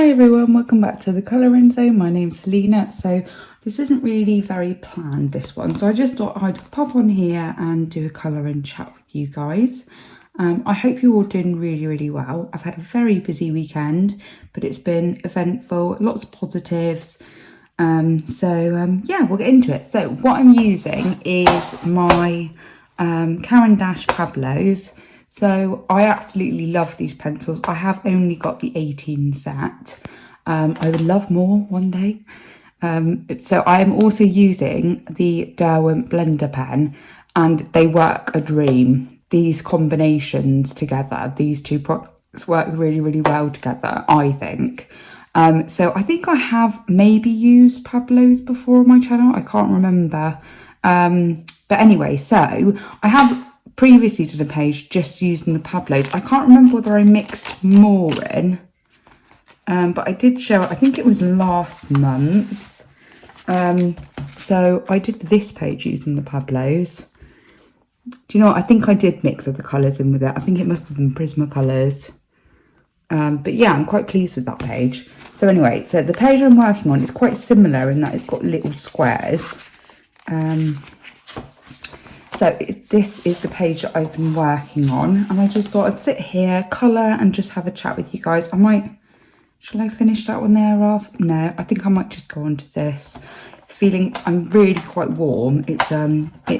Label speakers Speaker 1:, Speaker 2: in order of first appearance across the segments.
Speaker 1: Hi everyone, welcome back to the Colouring Zone. My name's Selena. So this isn't really very planned, this one. So I just thought I'd pop on here and do a colouring chat with you guys. I hope you're all doing really well. I've had a very busy weekend, but it's been eventful, lots of positives. Yeah, we'll get into it. So what I'm using is my Caran d'Ache Pablos. So I absolutely love these pencils. I have only got the 18 set. I would love more one day. So I am also using the Derwent blender pen, and they work a dream. These combinations together, these two products work really well together, I think. So I think I have maybe used Pablos before on my channel. I can't remember. But anyway, so I have previously to the page just using the Pablos. I can't remember whether I mixed more in, but I did show it, I think it was last month. So I did this page using the Pablos. Do you know what? I think I did mix other colours in with it. I think it must have been Prismacolors. But yeah, I'm quite pleased with that page. So anyway, so the page I'm working on is quite similar in that it's got little squares. So this is the page that I've been working on, and I just thought I'd sit here, colour, and just have a chat with you guys. Shall I finish that one there off? No, I think I might just go on to this. It's feeling, I'm really quite warm. It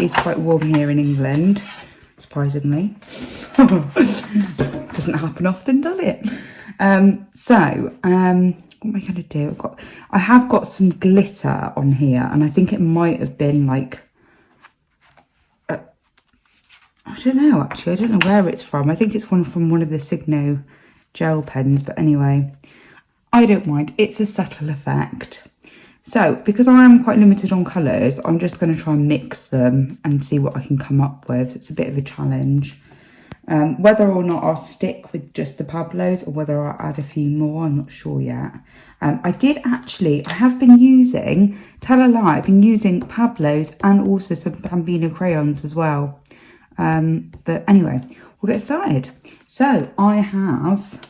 Speaker 1: is quite warm here in England, surprisingly. Doesn't happen often, does it? What am I going to do? I have got some glitter on here, and I think it might have been like, I don't know, actually. I don't know where it's from. I think it's from one of the Signo gel pens. But anyway, I don't mind. It's a subtle effect. So, because I am quite limited on colours, I'm just going to try and mix them and see what I can come up with. It's a bit of a challenge. Whether or not I'll stick with just the Pablos or whether I'll add a few more, I'm not sure yet. I have been using, tell a lie, I've been using Pablos and also some Bambino crayons as well. But anyway, we'll get started. So I have,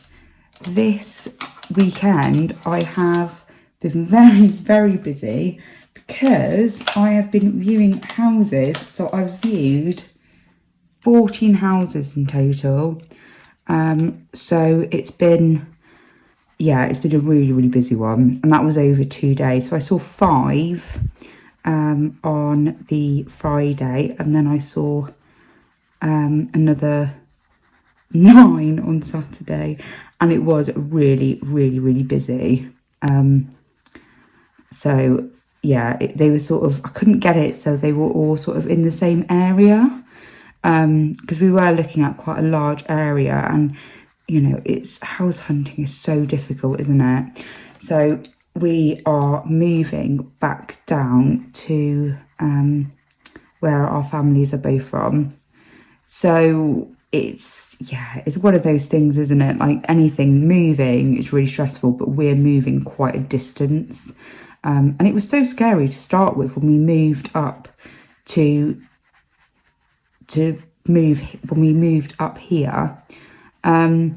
Speaker 1: this weekend, I have been very busy because I have been viewing houses. So I've viewed 14 houses in total. So it's been a really busy one, and that was over 2 days. So I saw 5 on the Friday, and then I saw another 9 on Saturday, and it was really busy. So yeah, they were sort of, I couldn't get it, so they were all sort of in the same area, because we were looking at quite a large area, and you know, it's house hunting is so difficult, isn't it? So we are moving back down to where our families are both from. So it's one of those things, isn't it? Like anything moving is really stressful, but we're moving quite a distance. And it was so scary to start with when we moved up when we moved up here. But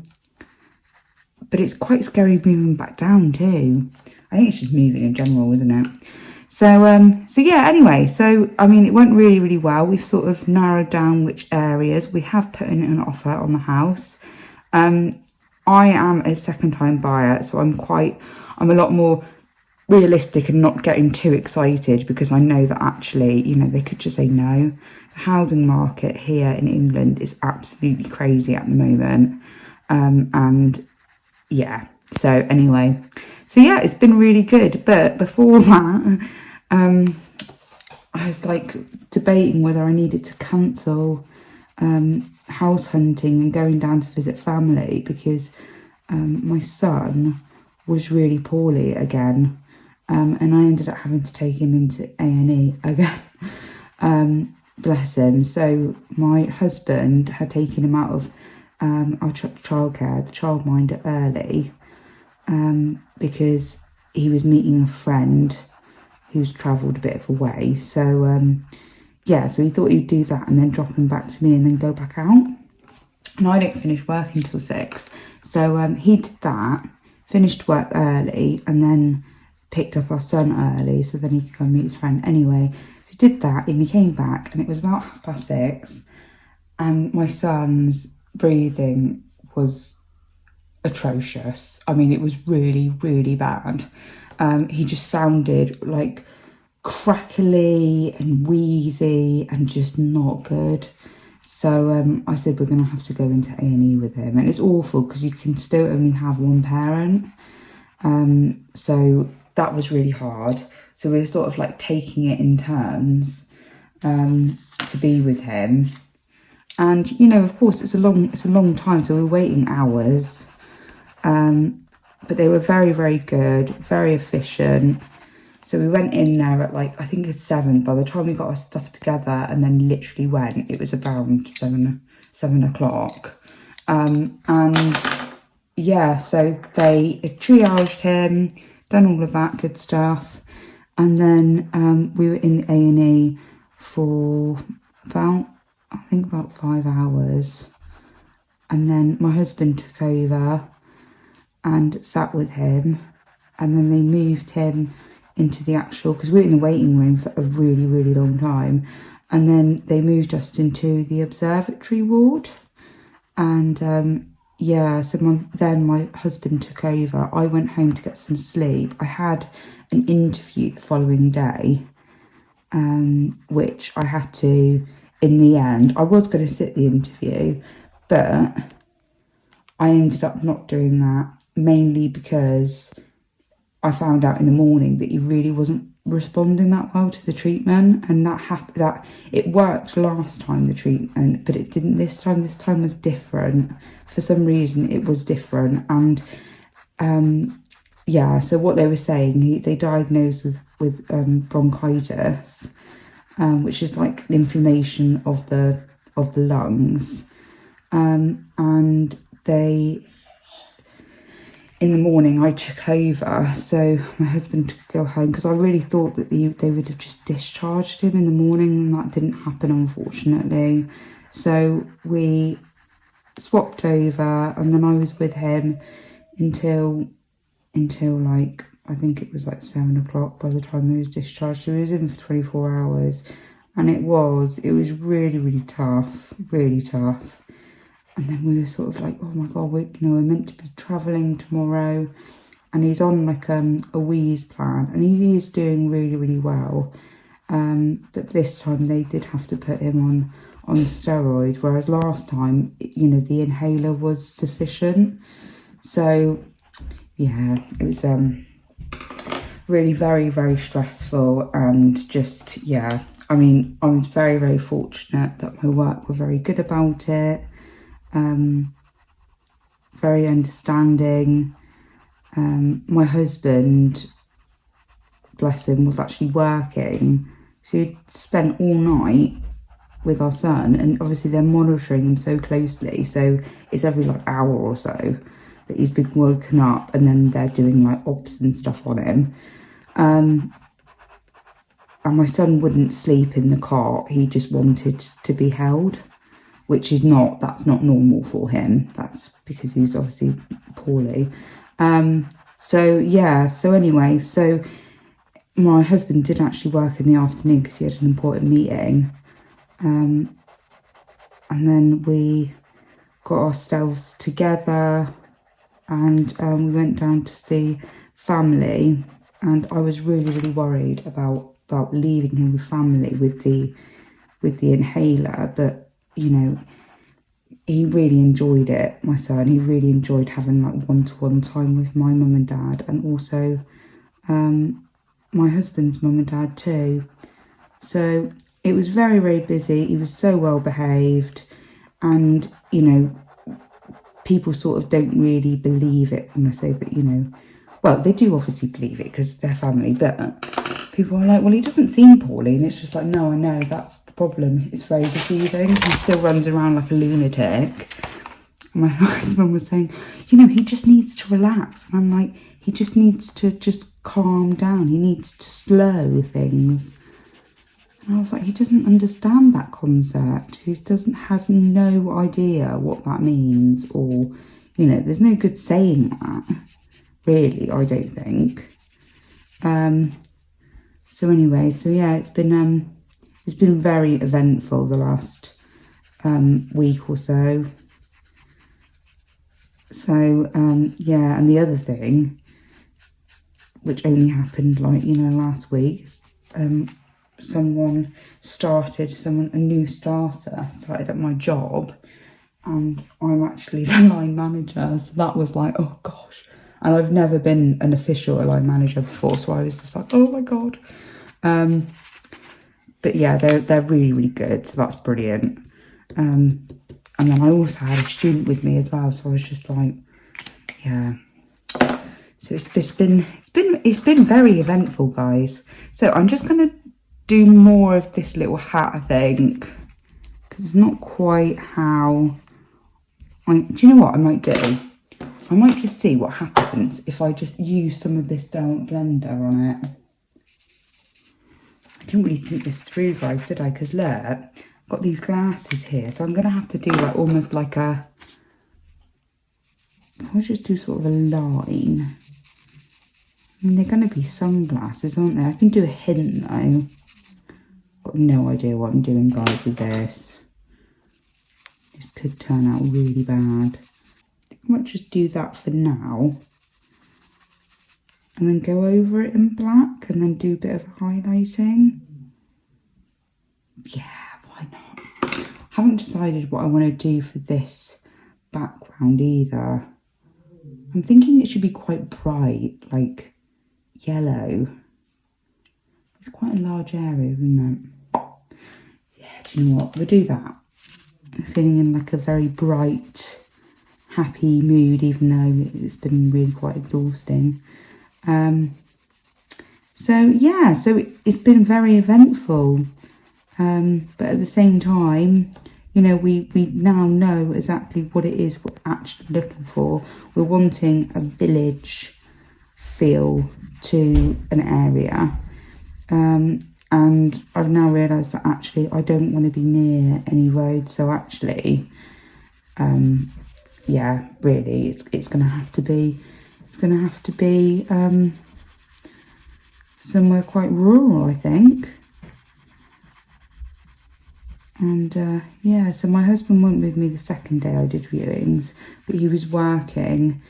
Speaker 1: it's quite scary moving back down too. I think it's just moving in general, isn't it? So yeah, anyway, so, I mean, it went really well. We've sort of narrowed down which areas. We have put in an offer on the house. I am a second-time buyer, so I'm a lot more realistic and not getting too excited, because I know that actually, you know, they could just say no. The housing market here in England is absolutely crazy at the moment. And yeah, so anyway, so yeah, it's been really good. But before that, I was like debating whether I needed to cancel house hunting and going down to visit family, because my son was really poorly again, and I ended up having to take him into A&E again. Bless him. So my husband had taken him out of our childcare, the childminder, early, because he was meeting a friend who's travelled a bit of a way. So yeah, so he thought he'd do that and then drop him back to me and then go back out. And I don't finish work until 6. So he did that, finished work early and then picked up our son early so then he could go and meet his friend. Anyway, so he did that and he came back and it was about 6:30 and my son's breathing was atrocious. I mean, it was really, really bad. He just sounded like crackly and wheezy and just not good. So I said we're going to have to go into A&E with him, and it's awful because you can still only have one parent. So that was really hard. So we were sort of like taking it in turns to be with him. And you know, of course, it's a long time, so we were waiting hours. But they were very, very good, very efficient. So we went in there at like, I think it's 7. By the time we got our stuff together and then literally went, it was around 7 o'clock. And yeah, so they triaged him, done all of that good stuff. And then we were in the A&E for about 5 hours. And then my husband took over and sat with him. And then they moved him into the actual, because we were in the waiting room for a really, really long time. And then they moved us into the observatory ward. And yeah, so then my husband took over. I went home to get some sleep. I had an interview the following day, which I had to, in the end, I was going to sit the interview, but I ended up not doing that, mainly because I found out in the morning that he really wasn't responding that well to the treatment, and that it worked last time, the treatment, but it didn't this time. This time was different. For some reason it was different. And yeah, so what they were saying, they diagnosed with bronchitis, which is like inflammation of the lungs, and they, in the morning I took over, so my husband took go home, because I really thought that they would have just discharged him in the morning, and that didn't happen, unfortunately. So we swapped over, and then I was with him until like, I think it was like 7 o'clock by the time he was discharged. So he was in for 24 hours, and it was really, really tough, really tough. And then we were sort of like, oh my God, we're meant to be travelling tomorrow. And he's on like a wheeze plan, and he is doing really, really well. But this time they did have to put him on steroids, whereas last time, the inhaler was sufficient. So yeah, it was really very, very stressful, and just, yeah, I mean, I was very, very fortunate that my work were very good about it. Very understanding. My husband, bless him, was actually working, so he'd spent all night with our son, and obviously they're monitoring him so closely, so it's every like hour or so that he's been woken up, and then they're doing like obs and stuff on him. And my son wouldn't sleep in the cot, he just wanted to be held, which is that's not normal for him. That's because he's obviously poorly. So yeah, so anyway, so my husband did actually work in the afternoon because he had an important meeting. And then we got ourselves together, and we went down to see family, and I was really, really worried about leaving him with family with the inhaler, but he really enjoyed it, my son. He really enjoyed having like one-to-one time with my mum and dad, and also my husband's mum and dad too. So it was very, very busy. He was so well behaved, and people sort of don't really believe it when I say that, well, they do obviously believe it because they're family, but people are like, well, he doesn't seem poorly, and it's just like, no, I know, that's the problem. It's very deceiving. He still runs around like a lunatic. And my husband was saying, he just needs to relax, and I'm like, he just needs to just calm down. He needs to slow things. And I was like, he doesn't understand that concept. He has no idea what that means, or there's no good saying that. really, I don't think. So anyway, so yeah, it's been very eventful the last week or so. So yeah, and the other thing, which only happened like, you know, last week, a new starter started at my job, and I'm actually the line manager, so that was like, oh gosh. And I've never been an official line manager before, so I was just like, oh my god. But yeah, they're really, really good, so that's brilliant. And then I also had a student with me as well, so I was just like, yeah. So it's been very eventful, guys. So I'm just gonna do more of this little hat, I think, because it's not quite how do you know what I might do? I might just see what happens if I just use some of this blender on it. I didn't really think this through, guys, did I? Because look, I've got these glasses here, so I'm going to have to do like almost like a... I'll just do sort of a line. I mean, they're going to be sunglasses, aren't they? I can do a hint, though. Got no idea what I'm doing, guys, with this. This could turn out really bad. I might just do that for now. And then go over it in black and then do a bit of highlighting. Yeah, why not? I haven't decided what I want to do for this background either. I'm thinking it should be quite bright, like yellow. It's quite a large area, isn't it? Yeah, do you know what? We'll do that. I'm feeling in like a very bright, happy mood, even though it's been really quite exhausting. So yeah, so it's been very eventful, but at the same time, you know, we now know exactly what it is we're actually looking for. We're wanting a village feel to an area, and I've now realised that actually I don't want to be near any roads, so actually yeah, really it's gonna have to be somewhere quite rural, I think. And yeah, so my husband went with me the second day I did viewings, but he was working,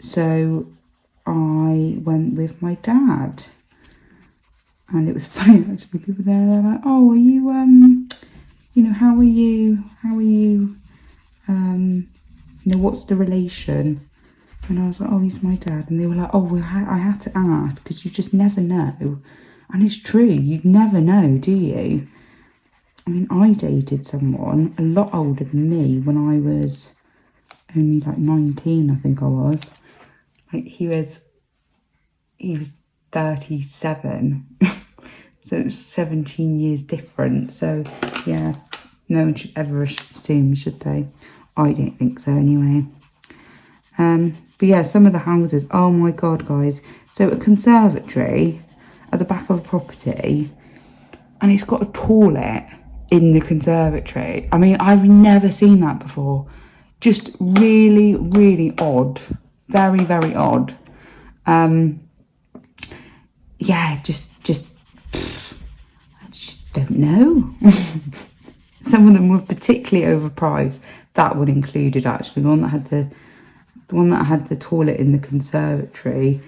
Speaker 1: so I went with my dad. And it was funny, actually, people there, they're like, oh, are you, you know, how are you, you know, what's the relation? And I was like, oh, he's my dad. And they were like, oh, well, I had to ask because you just never know. And it's true, you never know, do you? I mean, I dated someone a lot older than me when I was only like 19, I think I was. Like he was 37. So it was 17 years different. So yeah, no one should ever assume, should they? I don't think so anyway. But yeah, some of the houses, oh my god, guys. So a conservatory at the back of a property, and it's got a toilet in the conservatory. I mean, I've never seen that before. Just really, really odd. Very, very odd. Yeah, just I just don't know. Some of them were particularly overpriced. That one included, actually, the one that had the toilet in the conservatory.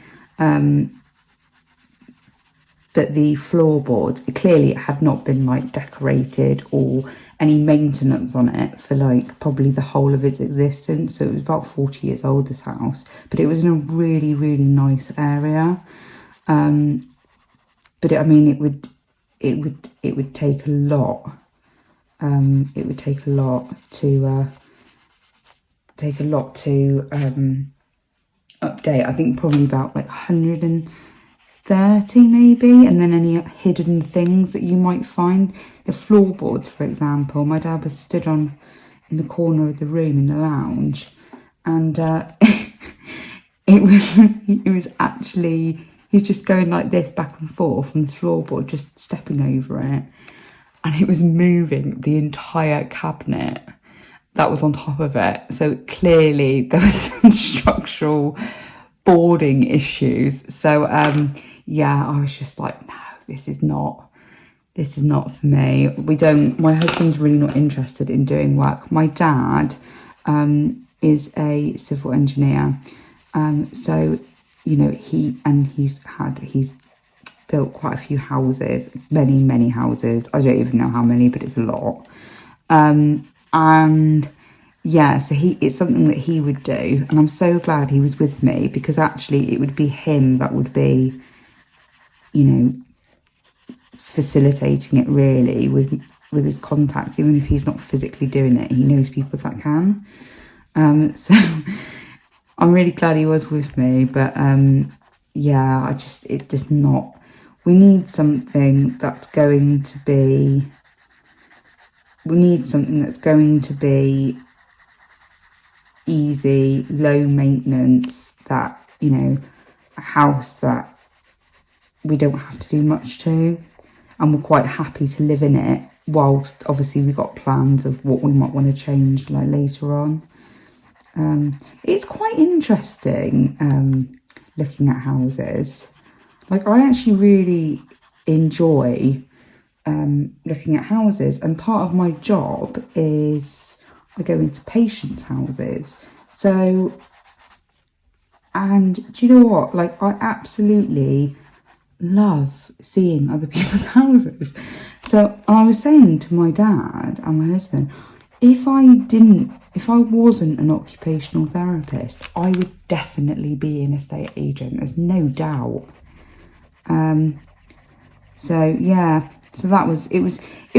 Speaker 1: But the floorboards, clearly it had not been like decorated or any maintenance on it for like probably the whole of its existence. So it was about 40 years old, this house, but it was in a really, really nice area. But I mean, it would take a lot. It would take a lot to update. I think probably about like 130 maybe, and then any hidden things that you might find. The floorboards, for example, my dad was stood on in the corner of the room in the lounge, and it was actually, he's just going like this back and forth on this floorboard, just stepping over it, and it was moving the entire cabinet that was on top of it. So clearly there was some structural boarding issues. So yeah, I was just like, no, this is not for me. My husband's really not interested in doing work. My dad is a civil engineer. So, you know, he's built quite a few houses, many houses. I don't even know how many, but it's a lot. And yeah, so it's something that he would do. And I'm so glad he was with me, because actually it would be him that would be, you know, facilitating it really with his contacts. Even if he's not physically doing it, he knows people that can. So I'm really glad he was with me, but yeah, we need something that's going to be easy, low maintenance, that, you know, a house that we don't have to do much to, and we're quite happy to live in it, whilst obviously we've got plans of what we might want to change like later on. It's quite interesting looking at houses. Like, I actually really enjoy looking at houses, and part of my job is I go into patients' houses. So, and do you know what? Like, I absolutely love seeing other people's houses. So I was saying to my dad and my husband, if I wasn't an occupational therapist, I would definitely be an estate agent. There's no doubt. So yeah, so it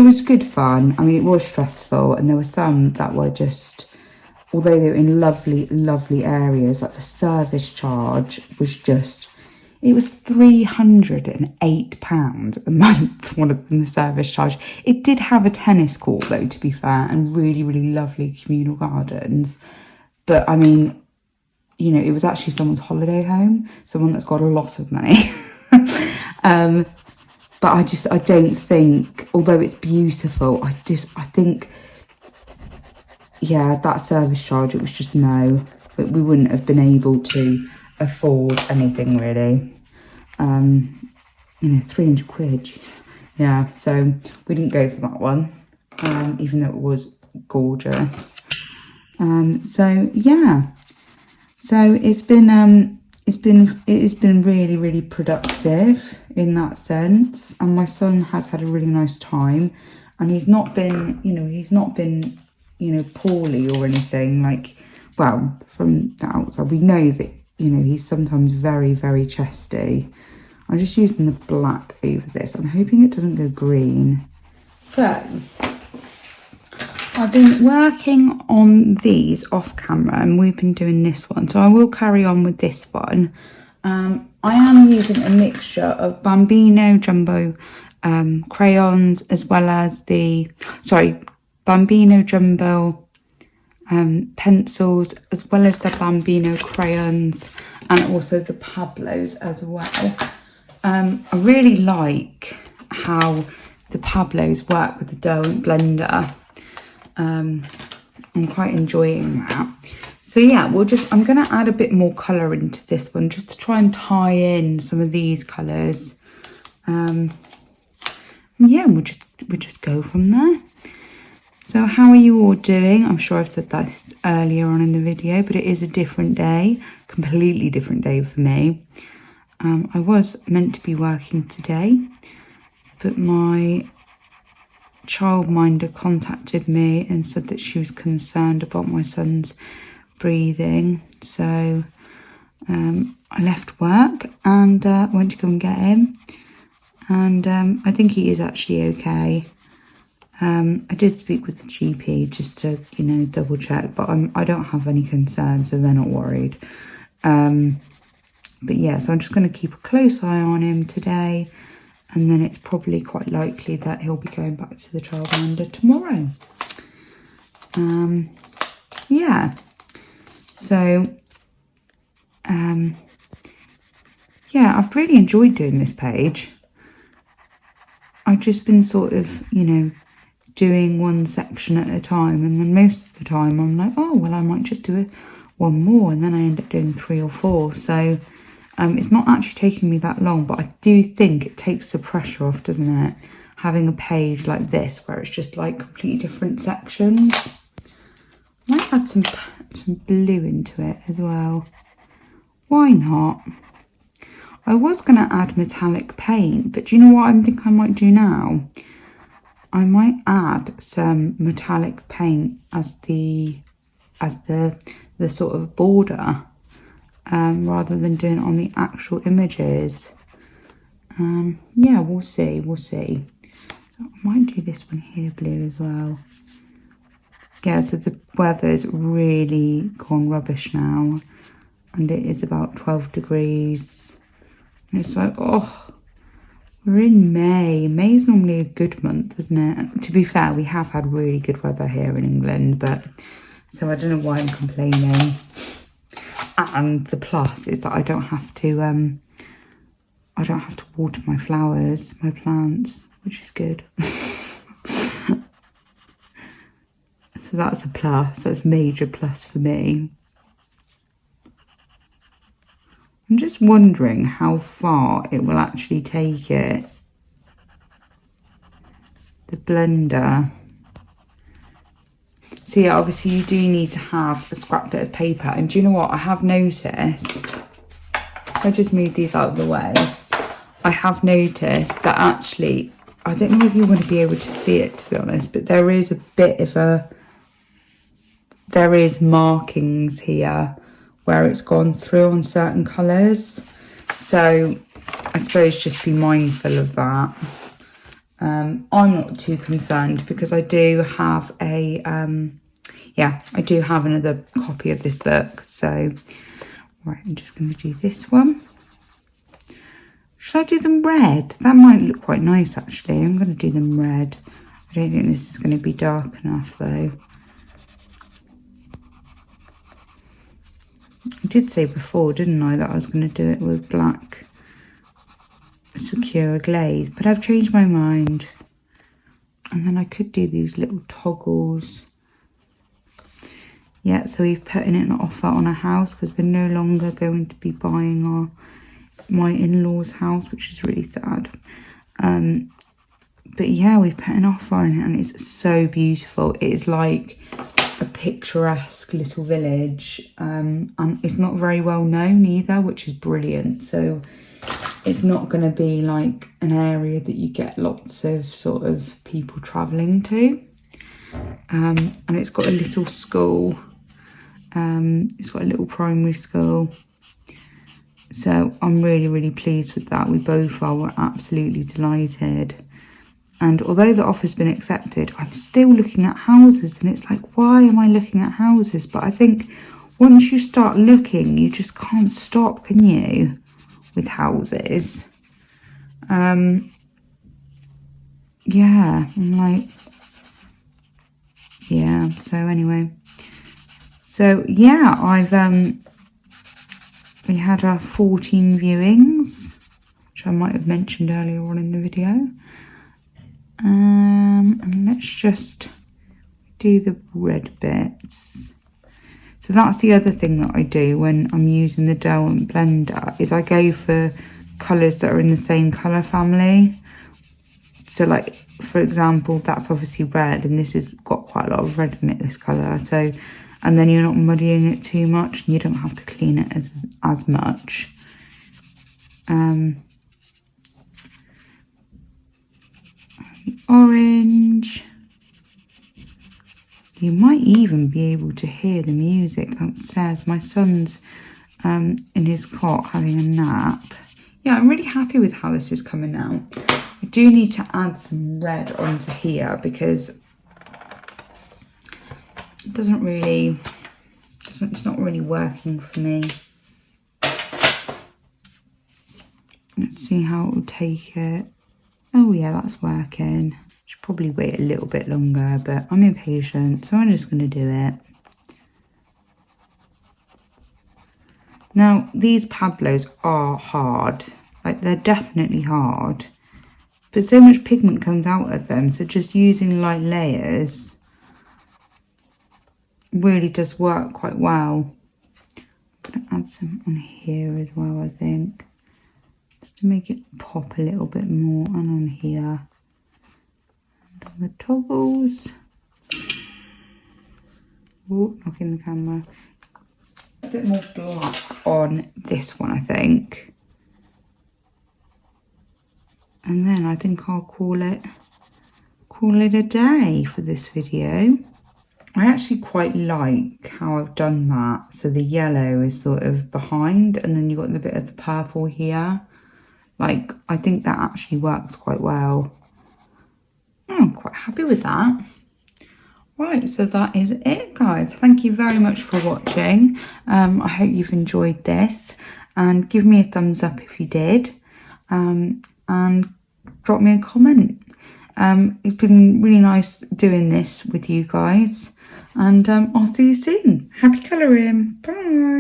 Speaker 1: was good fun. I mean, it was stressful, and there were some that were just, although they were in lovely areas, like the service charge was just, it was £308 a month, one of them, the service charge. It did have a tennis court though, to be fair, and really lovely communal gardens. But I mean, you know, it was actually someone's holiday home, someone that's got a lot of money. But I don't think, although it's beautiful, I think, yeah, that service charge, it was just no, but we wouldn't have been able to afford anything really. You know, 300 quid, geez. Yeah, so we didn't go for that one, even though it was gorgeous. So yeah, so it has been really productive in that sense, and my son has had a really nice time, and he's not been poorly or anything, like, well, from the outside we know that, you know, he's sometimes very chesty. I'm just using the black over this. I'm hoping it doesn't go green. So I've been working on these off camera, and we've been doing this one, so I will carry on with this one. I am using a mixture of Bambino Jumbo crayons, as well as Bambino Jumbo pencils, as well as the Bambino crayons, and also the Pablos as well. I really like how the Pablos work with the Derwent blender. I'm quite enjoying that. So yeah, I'm going to add a bit more colour into this one, just to try and tie in some of these colours. Yeah, we'll just go from there. So how are you all doing? I'm sure I've said that earlier on in the video, but it is a different day, completely different day for me. I was meant to be working today, but my childminder contacted me and said that she was concerned about my son's breathing. So I left work and went to go and get him. And I think he is actually okay. I did speak with the GP just to, you know, double check, but I don't have any concerns, so they're not worried. But yeah, so I'm just going to keep a close eye on him today, and then it's probably quite likely that he'll be going back to the childminder tomorrow. Yeah, so yeah, I've really enjoyed doing this page. I've just been sort of, you know, doing one section at a time, and then most of the time I'm like, oh well, I might just do one more, and then I end up doing 3 or 4. So it's not actually taking me that long, but I do think it takes the pressure off, doesn't it? Having a page like this where it's just like completely different sections. I might add some blue into it as well. Why not? I was going to add metallic paint, but do you know what I think I might do now? I might add some metallic paint as the sort of border, rather than doing it on the actual images. Yeah, we'll see. So I might do this one here blue as well. Yeah, so the weather's really gone rubbish now, and it is about 12 degrees. And it's like, oh, we're in May. May's normally a good month, isn't it? And to be fair, we have had really good weather here in England, but so I don't know why I'm complaining. And the plus is that I don't have to water my flowers, my plants, which is good. So that's a plus. That's a major plus for me. I'm just wondering how far it will actually take it. The blender. So yeah, obviously you do need to have a scrap bit of paper. And do you know what? I have noticed, if I just move these out of the way, I have noticed that actually, I don't know whether you want to be able to see it, to be honest, but there is a bit of there is markings here where it's gone through on certain colours. So I suppose just be mindful of that. I'm not too concerned because I do have I do have another copy of this book. So, right, I'm just going to do this one. Should I do them red? That might look quite nice, actually. I'm going to do them red. I don't think this is going to be dark enough, though. I did say before, didn't I, that I was going to do it with black Sakura glaze, but I've changed my mind. And then I could do these little toggles. Yeah, so we've put in an offer on a house because we're no longer going to be buying my in-laws' house, which is really sad. But yeah, we've put an offer on it and it's so beautiful. It is like a picturesque little village, and it's not very well known either, which is brilliant. So it's not going to be like an area that you get lots of sort of people travelling to. And it's got a little school. It's got a little primary school. So I'm really, really pleased with that. We both are. We're absolutely delighted. And although the offer's been accepted, I'm still looking at houses. And it's like, why am I looking at houses? But I think once you start looking, you just can't stop, can you? With houses. Yeah, I'm like, yeah, so anyway. So yeah, we had our 14 viewings, which I might have mentioned earlier on in the video. And let's just do the red bits. So that's the other thing that I do when I'm using the Derwent blender, is I go for colours that are in the same colour family. So like, for example, that's obviously red, and this has got quite a lot of red in it, this colour. So, and then you're not muddying it too much, and you don't have to clean it as much. Orange. You might even be able to hear the music upstairs. My son's in his cot having a nap. Yeah, I'm really happy with how this is coming out. I do need to add some red onto here because it doesn't really, it's not really working for me. Let's see how it will take it. Oh yeah, that's working. Should probably wait a little bit longer, but I'm impatient, so I'm just going to do it. Now, these Pablos are hard. Like, they're definitely hard. But so much pigment comes out of them, so just using light layers really does work quite well. going to add some on here as well, I think, just to make it pop a little bit more, and on here, and on the toggles. Oh, knocking the camera. A bit more black on this one, I think. And then I think I'll call it a day for this video. I actually quite like how I've done that. So the yellow is sort of behind, and then you've got the bit of the purple here. Like, I think that actually works quite well. I'm quite happy with that. Right, so that is it, guys. Thank you very much for watching. I hope you've enjoyed this, and give me a thumbs up if you did, and drop me a comment. It's been really nice doing this with you guys, and I'll see you soon. Happy colouring. Bye.